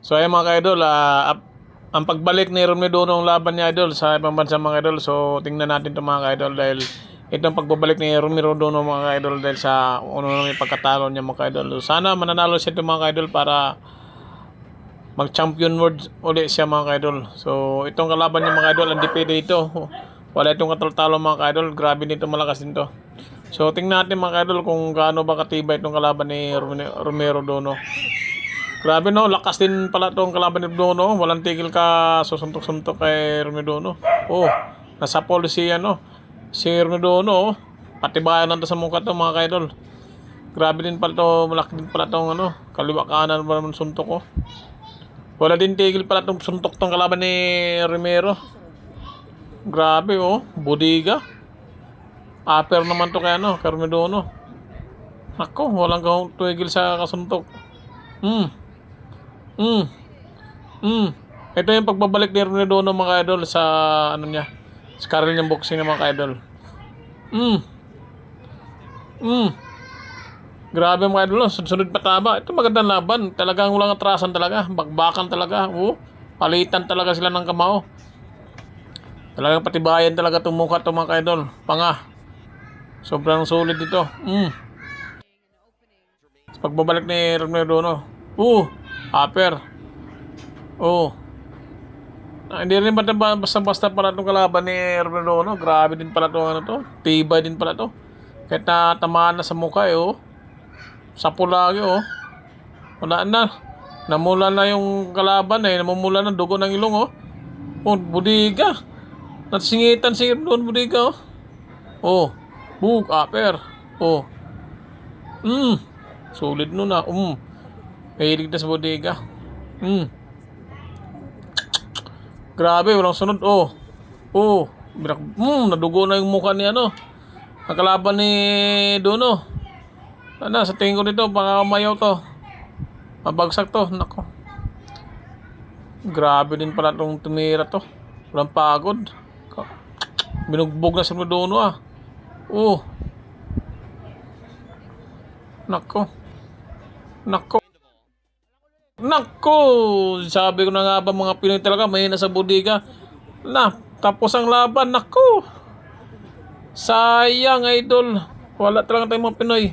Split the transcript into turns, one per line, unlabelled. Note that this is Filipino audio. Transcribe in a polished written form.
So ayun mga ka-idol, ang pagbalik ni Romeo ng laban niya idol sa ibang bansa mga idol. So tingnan natin ito mga ka-idol dahil itong pagbabalik ni Romeo Dono mga ka-idol dahil sa unang pagkatalo niya mga ka-idol. So, sana mananalo siya ito mga ka-idol para mag-champion world ulit siya mga ka-idol. So itong kalaban niya mga ka-idol, undefeated ito. Wala itong katalo mga ka-idol. Grabe nito, malakas nito. So tingnan natin mga ka-idol kung gaano ba katibay itong kalaban ni Romeo Dono. Grabe no, lakas din pala itong kalaban ni Dono. Walang tigil ka susuntok-suntok kay Romeo Dono. Oh, nasa policy ano. Si Romeo Dono, oh. Patibayan lang to sa mukha to mga ka-idol. Grabe din pala to, malaki din pala tong ano, kaliwa kanan ba naman suntok oh. Wala din tigil pala itong suntok tong kalaban ni Romero. Grabe oh, budiga. Upper naman to kay ano, kay Romeo Dono. Ako, walang tigil sa kasuntok. Ito yung pagbabalik ni Romeo Dono mga idol sa ano niya, sa career niyang boxing ng mga idol. Grabe mga idol, sunod pataba. Ito magandang laban. Talagang walang atrasan talaga. Bakbakan talaga. Palitan talaga sila ng kamao. Talagang patibayan talaga itong mukha itong mga idol. Panga. Sobrang sulit ito. Pagbabalik ni Romeo Dono. Upper. Hindi rin basta-basta pala itong kalaban ni Romeo Dono. Grabe din pala itong ano to. Tibay din pala to. Kahit natamaan na sa mukha sapo lagi wala na. Namula na yung kalaban namumula na dugo ng ilong budiga. Nasingitan si doon budiga upper. Sulit nun mahilig na sa budiga. Grabe, walang sunod nadugo na yung mukha ni ang kalaban ni Dono. Sa tingin ko dito, baka mayaw to. Mabagsak to. Nako. Grabe din pala itong tumira to. Walang pagod. Binugbog na sa Dono Nako. Sabi ko na nga ba mga Pinoy talaga, may nasa budiga. Tapos ang laban. Nako. Sayang idol. Wala talaga tayong mga Pinoy.